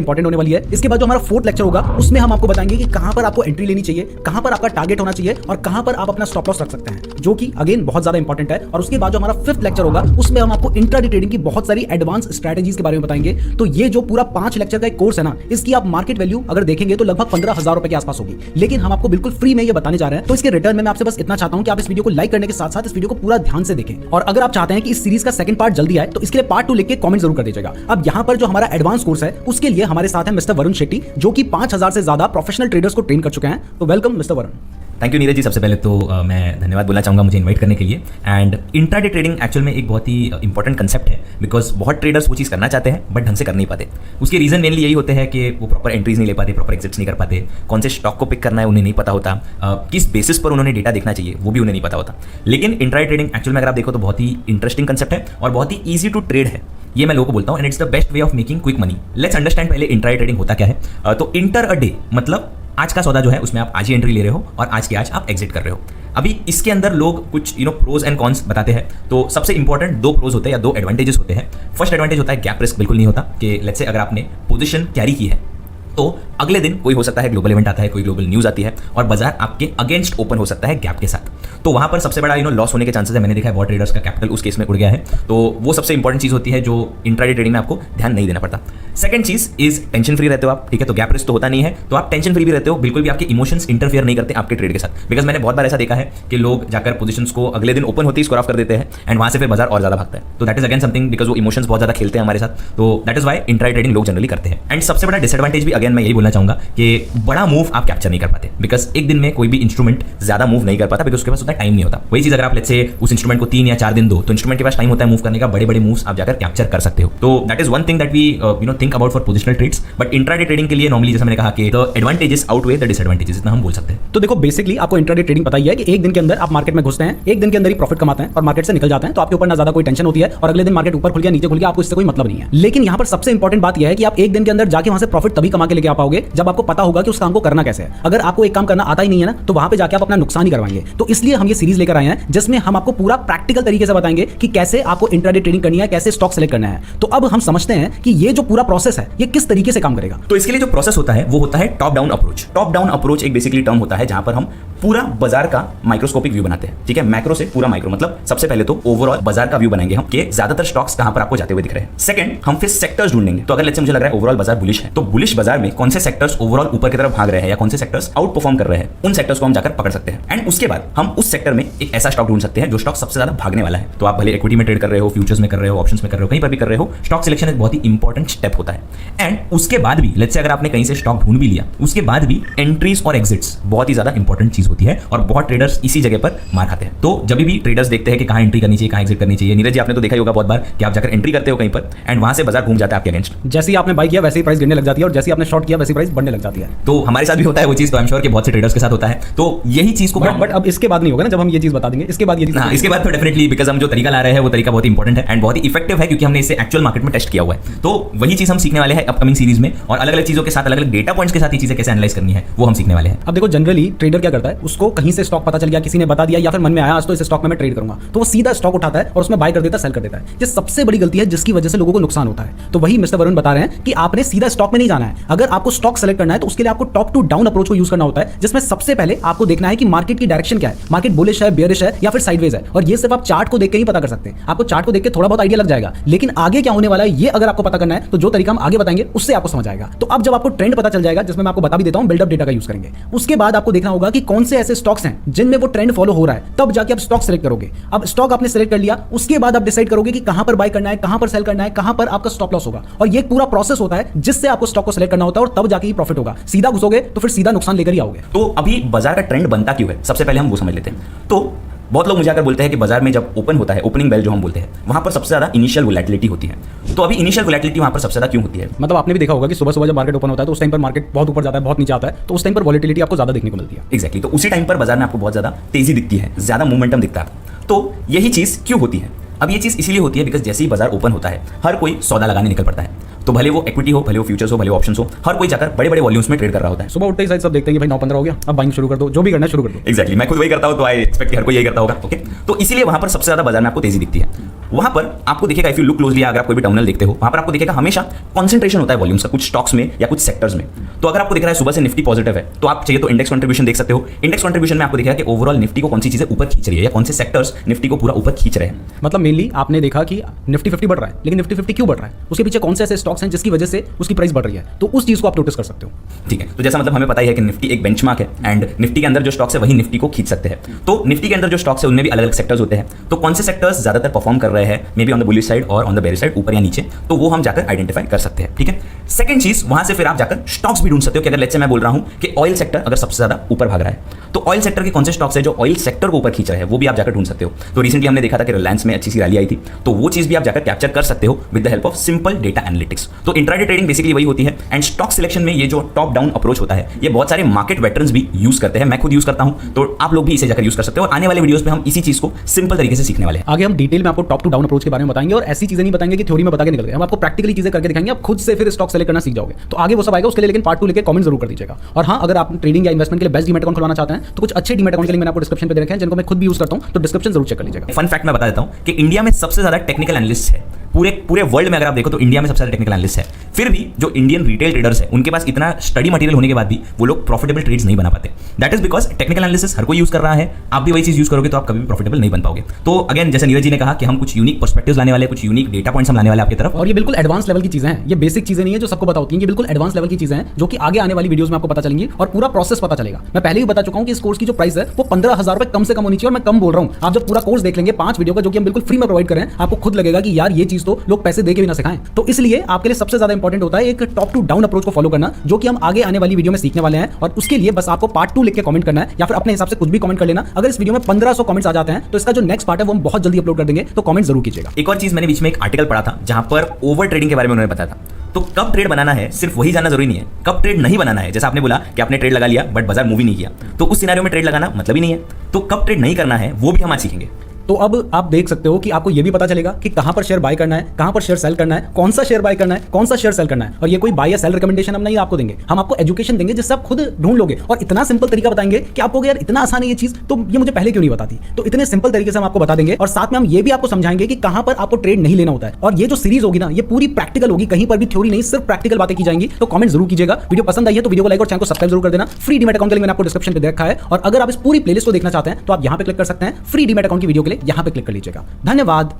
Important होने वाली है। इसके बाद जो हमारा फोर्थ लेक्चर होगा उसमें हम आपको बताएंगे कि कहां पर आपको एंट्री लेनी चाहिए, कहां पर आपका टारगेट होना चाहिए और कहां पर आप अपना स्टॉप लॉस रख सकते हैं, जो कि अगेन बहुत ज्यादा इंपॉर्टेंट है। और उसके बाद जो हमारा फिफ्थ लेक्चर होगा उसमें हम आपको इंट्राडे ट्रेडिंग की बहुत सारी एडवांस स्ट्रेटजीज के बारे में बताएंगे। तो ये जो पूरा 5 लेक्चर का एक कोर्स है ना, इसकी आप मार्केट वैल्यू अगर देखेंगे तो लगभग 15,000 रुपए के आसपास होगी, लेकिन हम आपको बिल्कुल फ्री में ये बताने जा रहे हैं। तो इसके रिटर्न में मैं आपसे बस इतना चाहता हूं कि आप इस वीडियो को लाइक करने के साथ साथ इस वीडियो को पूरा ध्यान से देखें। और अगर आप चाहते हैं कि इस सीरीज का सेकंड पार्ट जल्दी आए तो इसके लिए पार्ट 2 लिख के कमेंट जरूर कर दीजिएगा। अब यहां पर जो हमारा एडवांस कोर्स है उसके लिए हमारे साथ है मिस्टर वरुण शेट्टी, जो कि 5,000 से ज्यादा प्रोफेशनल ट्रेडर्स को ट्रेन कर चुके हैं। तो welcome mister Varun. Thank you Neeraj ji. सबसे पहले तो मैं धन्यवाद बोलना चाहूँगा मुझे इनवाइट करने के लिए। एंड इंट्राडे ट्रेडिंग एक्चुअल में एक बहुत ही इंपॉर्टेंट कंसेप्ट है, बिकॉज बहुत ट्रेडर्स वो चीज़ करना चाहते हैं बट ढंग से कर नहीं पाते। उसके रीज़न मेनली यही होते हैं कि वो प्रॉपर एंट्रीज नहीं ले पाते, प्रॉपर एग्जिट्स नहीं कर पाते, कौन से स्टॉक को पिक करना है उन्हें नहीं पता होता, किस बेसिस पर उन्होंने डेटा देखना चाहिए वो भी उन्हें नहीं पता होता। लेकिन इंट्राडे ट्रेडिंग एक्चुअल में अगर आप देखो तो बहुत ही इंटरेस्टिंग कंसेप्ट है और बहुत ही ईजी टू ट्रेड है, ये मैं लोगों को बोलता हूँ। And it's the best way of making quick money. Let's understand पहले इंट्राडे ट्रेडिंग होता क्या है। तो इंटर अ डे मतलब आज का सौदा जो है उसमें आप आज ही एंट्री ले रहे हो और आज के आज आप एग्जिट कर रहे हो। अभी इसके अंदर लोग कुछ प्रोज एंड कॉन्स बताते हैं। तो सबसे इंपॉर्टेंट 2 प्रोज होते हैं या 2 एडवांटेजेस होते हैं। फर्स्ट एडवांटेज होता है गैप रिस्क बिल्कुल नहीं होता, कि लेट्स से अगर आपने पोजीशन कैरी की है तो अगले दिन कोई हो सकता है ग्लोबल इवेंट आता है, कोई ग्लोबल न्यूज़ आती है और बाजार आपके अगेंस्ट ओपन हो सकता है गैप के साथ। तो वहां पर सबसे बड़ा लॉस होने के चांसेस है। मैंने देखा है बहुत ट्रेडर्स का कैपिटल उस केस में उड़ गया है। तो वो सबसे इंपॉर्टेंट चीज़ होती है जो इंट्राडे ट्रेडिंग में आपको ध्यान नहीं देना पड़ता। सेकंड चीज इज टेंशन फ्री रहते हो आप, ठीक है। तो गैप रिस्क तो होता नहीं है, तो आप टेंशन फ्री भी रहते हो, बिल्कुल भी आपके इमोशंस इंटरफेयर नहीं करते आपके ट्रेड के साथ। बिकॉज मैंने बहुत बार ऐसा देखा है कि लोग जाकर पोजीशंस को अगले दिन ओपन होते ही स्कोर ऑफ कर देते हैं एंड वहां से फिर बाजार और ज्यादा भागता है। तो that is again something, because वो इमोशंस बहुत ज्यादा खेलते हैं हमारे साथ। तो that is why intraday trading लोग जनरली करते हैं। एंड सबसे बड़ा डिसएडवांटेज भी अगेन मैं यही बोलना चाहूंगा कि बड़ा मूव आप कैप्चर नहीं कर पाते, बिकॉज एक दिन में कोई भी इंस्ट्रूमेंट ज्यादा मूव नहीं कर पाता, बिकॉज उसके पास उतना टाइम नहीं होता। वही चीज अगर आप लेट्स से उस इंस्ट्रूमेंट को 3 या 4 दिन दो तो इंस्ट्रूमेंट के पास टाइम होता है मूव करने का, बड़े बड़े मूव्स आप जाकर कैप्चर कर सकते हो। तो that is one thing that we think about for positional trades. But intraday trading के लिए नॉर्मली जैसे मैंने कहा कि the advantages outweigh the disadvantages, इतना हम बोल सकते हैं। तो देखो बेसिकली आपको इंट्राडे ट्रेडिंग पता ही है कि एक दिन के अंदर आप मार्केट में घुसते हैं, एक दिन के अंदर ही प्रॉफिट कमाते हैं और मार्केट से निकल जाते हैं। तो आपके ऊपर ना ज्यादा कोई टेंशन होती है और अगले दिन मार्केट ऊपर खुल गया नीचे खुल गया आपको इससे कोई मतलब नहीं है। लेकिन यहाँ पर सबसे इंपॉर्टेंट बात यह है कि आप एक दिन के अंदर जाके वहां से प्रॉफिट तभी कमा के लेके आ पाओगे जब आपको पता होगा कि उस काम को करना कैसे है। अगर आपको एक काम करना आता ही नहीं है ना तो वहां पे जाके आप अपना नुकसान ही करवाएंगे। तो इसलिए हम ये सीरीज लेकर आए हैं जिसमें हम आपको पूरा प्रैक्टिकल तरीके से बताएंगे कि कैसे आपको इंट्राडे ट्रेडिंग करनी है, कैसे स्टॉक सेलेक्ट करना है। तो अब हम समझते हैं कि ये जो पूरा प्रोसेस है ये किस तरीके से काम करेगा। तो इसके लिए जो प्रोसेस होता है वो होता है top down approach. Top down approach एक बेसिकली टर्म होता है जहां पर हम पूरा बाजार का माइक्रोस्कोपिक व्यू बनाते हैं, ठीक है। मैक्रो से पूरा माइक्रो, मतलब सबसे पहले तो ओवरऑल बाजार का व्यू बनाएंगे हम कि ज्यादातर स्टॉक्स कहां पर आपको जाते हुए दिख रहे हैं। सेकंड, हम फिर सेक्टर्स ढूंढेंगे। तो अगर लेट्स से मुझे लग रहा है ओवरऑल बाजार बुलिश है तो बुलिश बाजार में कौन से सेक्टर्स ओवरऑल ऊपर की तरफ भाग रहे हैं या कौन से सेक्टर्स आउट परफॉर्म कर रहे हैं, उन सेक्टर्स को हम जाकर पकड़ सकते हैं। एंड उसके बाद हम उस सेक्टर में एक ऐसा स्टॉक ढूंढ सकते हैं जो स्टॉक सबसे ज्यादा भागने वाला है। तो आप भले इक्विटी में ट्रेड कर रहे हो, फ्यूचर्स में कर रहे हो, ऑप्शंस में कर रहे हो, कहीं पर भी कर रहे हो, स्टॉक सिलेक्शन एक बहुत ही इंपॉर्टेंट स्टेप होता है। एंड उसके बाद भी लेट्स से अगर आपने कहीं से स्टॉक ढूंढ भी लिया उसके बाद भी एंट्रीज और एग्जिट्स बहुत ही ज्यादा इंपॉर्टेंट चीज होती है और बहुत ट्रेडर्स इसी जगह पर मार खाते हैं। तो जब भी ट्रेडर्स देखते हैं कि कहां एंट्री करनी चाहिए, कहां एग्जिट करनी चाहिए, नीरज जी आपने तो देखा ही होगा बहुत बार कि आप जाकर एंट्री करते हो कहीं पर एंड वहां से बाजार घूम जाता है आपके अगेंस्ट। जैसे ही आपने बाई किया वैसे ही प्राइस गिरने लग जाती है और जैसे ही आपने शॉर्ट किया वैसे ही प्राइस बढ़ने लग जाती है। तो हमारे साथ भी होता है वो चीज, तो आई एम श्योर कि बहुत से ट्रेडर्स के साथ होता है। तो यही चीज को बट अब इसके बाद नहीं होगा ना, जब हम ये चीज बता देंगे इसके बाद ये चीज इसके बाद तो डेफिनेटली, बिकॉज हम जो तरीका ला रहे हैं वो तरीका बहुत इंपॉर्टेंट है एंड बहुत ही इफेक्टिव है क्योंकि हमने इसे एक्चुअल मार्केट में टेस्ट किया हुआ है। तो वही चीज हम सीखने वाले हैं अपकमिंग सीरीज में और अलग अलग चीजों के साथ, अलग अलग डेटा पॉइंट्स के साथ ये चीजें कैसे एनालाइज करनी है वो हम सीखने वाले हैं। अब देखो जनरली ट्रेडर क्या करता है, उसको कहीं से स्टॉक पता चल गया, किसी ने बता दिया या फिर मन में आया आज तो इस स्टॉक में मैं ट्रेड करूंगा, तो वो सीधा स्टॉक उठाता है और उसमें बाय कर देता है, सेल कर देता है। ये सबसे बड़ी गलती है जिसकी वजह से लोगों को नुकसान होता है। तो वही मिस्टर वरुण बता रहे हैं कि आपने सीधा स्टॉक में नहीं जाना है। अगर आपको स्टॉक सेलेक्ट करना है तो उसके लिए आपको टॉप टू डाउन अप्रोच को यूज करना होता है, जिसमें सबसे पहले आपको देखना है कि मार्केट की डायरेक्शन क्या है, मार्केट बुलिश है, बेयरिश है या फिर साइडवेज है। और ये सिर्फ आप चार्ट को देख के ही पता कर सकते हैं। आपको चार्ट को देख के थोड़ा बहुत आइडिया लग जाएगा, लेकिन आगे क्या होने वाला है ये अगर आपको पता करना है तो जो तरीका हम आगे बताएंगे उससे आपको समझ आएगा। तो अब जब आपको ट्रेंड पता चल जाएगा, जिसमें मैं आपको बता भी देता हूं, बिल्डअप डेटा का यूज करेंगे, उसके बाद आपको देखना होगा कि कौन से ऐसे स्टॉक्स हैं जिनमें वो ट्रेंड फॉलो हो रहा है, तब जाके आप स्टॉक सेलेक्ट करोगे। अब स्टॉक आपने सेलेक्ट कर लिया, उसके बाद आप डिसाइड करोगे कि कहां पर बाय करना है, कहां पर सेल करना है, कहां पर आपका स्टॉप लॉस होगा। और ये पूरा प्रोसेस होता है जिससे आपको स्टॉक को सेलेक्ट करना होता है और तब जाके ही प्रॉफिट होगा। सीधा घुसोगे तो फिर सीधा नुकसान लेकर ही आओगे। तो अभी बाजार का ट्रेंड बनता क्यों है, सबसे पहले हम वो समझ लेते हैं। तो बहुत लोग मुझे आकर बोलते हैं कि बाजार में जब ओपन होता है, ओपनिंग बेल जो हम बोलते हैं, वहां पर सबसे ज्यादा इनिशियल वोलेटिलिटी होती है। तो अभी इनिशियल वोलेटिलिटी वहां पर सबसे ज्यादा क्यों होती है? मतलब आपने भी देखा होगा कि सुबह सुबह जब मार्केट ओपन होता है तो उस टाइम पर मार्केट बहुत ऊपर जाता है, बहुत नीचे आता है, तो उस टाइम पर वोलेटिलिटी आपको ज्यादा देखने को मिलती है। एग्जैक्टली, तो उसी टाइम पर बाजार में आपको बहुत ज्यादा तेजी दिखती है, ज्यादा मूवमेंटम दिखता है। तो यही चीज क्यों होती है? अब ये चीज इसीलिए होती है बिकॉज जैसे ही बाजार ओपन होता है हर कोई सौदा लगाने निकल पड़ता है। तो भले वो इक्विटी हो, भले वो फ्यूचर्स हो, भले वो ऑप्शंस हो, हर कोई जाकर बड़े बड़े वॉल्यूम्स में ट्रेड कर रहा होता है। सुबह उठते ही शायद सब देखते हैं कि भाई 9:15 हो गया, अब बाइंग शुरू कर दो, जो भी करना है शुरू कर दो। एग्जैक्टली, मैं खुद वही करता हूं, तो आई एक्सपेक्ट हर कोई यही करता होगा। ओके, तो इसीलिए वहां पर सबसे ज्यादा बाजार में आपको तेजी दिखती है। वहां पर आपको दिखेगा, इफ यू लुक क्लोजली, अगर आप कोई भी टर्मिनल देखते हो वहां पर आपको दिखेगा हमेशा कंसंट्रेशन होता है वॉल्यूम्स का कुछ स्टॉक्स में या कुछ सेक्टर्स में। तो अगर आपको दिख रहा है सुबह से निफ्टी पॉजिटिव है तो आप चाहिए तो इंडेक्स कंट्रीब्यूशन देख सकते हो। इंडेक्स कंट्रीब्यूशन में आपको दिखेगा कि ओवरऑल निफ्टी को कौन सी चीजें ऊपर खींच रही है या कौन से सेक्टर्स निफ्टी को पूरा ऊपर खींच रहे हैं। मतलब मेनली आपने देखा कि निफ्टी 50 बढ़ रहा है, लेकिन निफ्टी 50 क्यों बढ़ रहा है, उसके पीछे कौन से ऐसे स्टॉक्स हैं जिसकी वजह से उसकी प्राइस बढ़ रही है, तो उस चीज को आप नोटिस कर सकते हो। ठीक है, तो जैसा मतलब हमें पता ही है कि निफ्टी एक बेंचमार्क है एंड निफ्टी के अंदर जो स्टॉक्स है वही निफ्टी को खींच सकते हैं। तो निफ्टी के अंदर जो स्टॉक्स है उनमें भी अलग अलग सेक्टर्स होते हैं, तो कौन से सेक्टर्स ज्यादातर परफॉर्म कर रहे हैं may be on the bullish side और ऑन द बेरिश साइड, ऊपर या नीचे, तो वो हम जाकर आइडेंटिफाई कर सकते हैं। ठीक है, सेकंड चीज वहां से फिर आप जाकर स्टॉक्स भी ढूंढ सकते हो कि अगर लेट्स से मैं बोल रहा हूं कि ऑयल सेक्टर अगर सबसे ज्यादा ऊपर भाग रहा है तो ऑयल सेक्टर के कौन से स्टॉक्स है जो ऑयल सेक्टर को ऊपर खींच रहे हैं, वो भी आप जाकर ढूंढ सकते हो। तो रिसेंटली हमने देखा था कि रिलायंस में अच्छी सी रैली आई थी, तो वो चीज भी आप जाकर कैप्चर कर सकते हो with the help of simple data analytics. तो इंट्राडे ट्रेडिंग बेसिकली वही होती है एंड स्टॉक सिलेक्शन में ये जो टॉप डाउन अप्रोच होता है ये बहुत सारे मार्केट वेटरन्स भी यूज करते हैं, मैं खुद यूज करता हूं, तो आप लोग भी इसे जाकर यूज कर सकते हो। और आने वाले वीडियोस में हम इसी चीज को सिंपल तरीके से सीखने वाले हैं। आगे हम डिटेल में आपको टॉप टू डाउन अप्रोच के बारे में बताएंगे और ऐसी चीजें नहीं बताएंगे कि थ्योरी में बता के निकल गए, हम आपको प्रैक्टिकली चीजें करके दिखाएंगे, आप खुद से फिर स्टॉक सेलेक्ट करना सीख जाओगे। तो आगे वो सब आएगा, उसके लिए लेकिन पार्ट 2 लेके कमेंट जरूर कर दीजिएगा। और हाँ, अगर आप ट्रेडिंग या इन्वेस्टमेंट के लिए बेस्ट डीमैट अकाउंट खुलवाना चाहते हैं तो कुछ अच्छे डीमैट अकाउंट के लिए मैंने आपको डिस्क्रिप्शन पे दे रखे हैं, जिनको मैं खुद भी यूज करता हूं, तो डिस्क्रिप्शन जरूर चेक कर लीजिएगा। फन फैक्ट मैं बता देता हूं कि इंडिया में सबसे ज्यादा टेक्निकल एनालिस्ट है पूरे वर्ल्ड में, अगर आप देखो तो इंडिया में सबसे ज्यादा टेक्निकल एनालिस्ट है। फिर भी जो इंडियन रिटेल ट्रेडर्स है उनके पास इतना स्टडी मटेरियल होने के बाद भी वो लोग प्रॉफिटेबल ट्रेड्स नहीं बना पाते। That is because technical analysis हर कोई यूज कर रहा है, आप भी वही चीज यूज करोगे तो आप कभी भी प्रॉफिटेबल नहीं बन पाओगे। तो अगेन जैसे नीरज जी ने कहा कि हम कुछ यूनिक पर्सपेक्टिव्स लाने वाले, कुछ यूनिक डेटा पॉइंट्स हम लाने वाले आपकी तरफ, और ये बिल्कुल एडवांस लेवल की चीजें हैं, ये बेसिक चीजें नहीं है जो सबको पता होती हैं, ये बिल्कुल एडवांस लेवल की चीजें हैं जो कि आगे आने वाली वीडियोस में आपको पता चलेंगी और पूरा प्रोसेस पता चलेगा। मैं पहले ही बता चुका हूं कि इस कोर्स की जो प्राइस है वो 15,000 रुपए कम से कम होनी चाहिए, और मैं कम बोल रहा हूं। आप जब पूरा कोर्स देख लेंगे 5 वीडियो का जो कि हम बिल्कुल फ्री में प्रोवाइड कर रहे हैं, आपको खुद लगेगा कि यार ये चीज तो लोग पैसे दे के भी ना सिखाएं। तो इसलिए आपके लिए सबसे ज्यादा इंपॉर्टेंट होता है एक टॉप टू डाउन अप्रोच को फॉलो करना, जो कि हम आगे आने वाली वीडियो में सीखने वाले हैं। और उसके लिए बस आपको पार्ट 2 लिख के कमेंट करना है, या फिर अपने हिसाब से कुछ भी कमेंट कर लेना। अगर इस वीडियो में 1500 कमेंट्स आ जाते हैं तो इसका जो नेक्स्ट पार्ट है वो हम बहुत जल्दी अपलोड कर देंगे, तो कमेंट जरूर कीजिएगा। एक और चीज मैंने बीच में एक आर्टिकल पढ़ा था जहां पर ओवर ट्रेडिंग के बारे में उन्होंने बताया था। तो कब ट्रेड बनाना है सिर्फ वही जानना जरूरी नहीं है, कब ट्रेड नहीं बनाना है। जैसा आपने बोला कि आपने ट्रेड लगा लिया बट बाजार मूव ही नहीं किया, तो उस सिनेरियो में ट्रेड लगाना मतलब ही नहीं है। तो कब ट्रेड नहीं करना है वो भी हम आज सीखेंगे। तो अब आप देख सकते हो कि आपको ये भी पता चलेगा कि कहां पर शेयर बाय करना है, कहां पर शेयर सेल करना है, कौन सा शेयर बाय करना है, कौन सा शेयर सेल करना है। और ये कोई बाय या सेल रिकमेंडेशन हम नहीं आपको देंगे, हम आपको एजुकेशन देंगे जिससे आप खुद ढूंढ लोगे और इतना सिंपल तरीका बताएंगे कि आपको यार इतना आसान है ये चीज, तो ये मुझे पहले क्यों नहीं बताती। तो इतने सिंपल तरीके से हम आपको बता देंगे और साथ में हम ये भी आपको समझाएंगे कि कहां पर आपको ट्रेड नहीं लेना होता है। और ये जो सीरीज होगी ना, ये पूरी प्रैक्टिकल होगी, कहीं पर भी थ्योरी नहीं, सिर्फ प्रैक्टिकल बातें की जाएंगी। तो कमेंट जरूर कीजिएगा। वीडियो पसंद आई है तो वीडियो को लाइक और चैनल को सब्सक्राइब जरूर कर देना। फ्री डीमैट अकाउंट के लिए मैंने आपको डिस्क्रिप्शन पे दे रखा है, और अगर आप इस पूरी प्लेलिस्ट को देखना चाहते हैं तो आप यहां पे क्लिक कर सकते हैं। फ्री डीमैट अकाउंट की वीडियो के लिए यहां पे क्लिक कर लीजिएगा। धन्यवाद।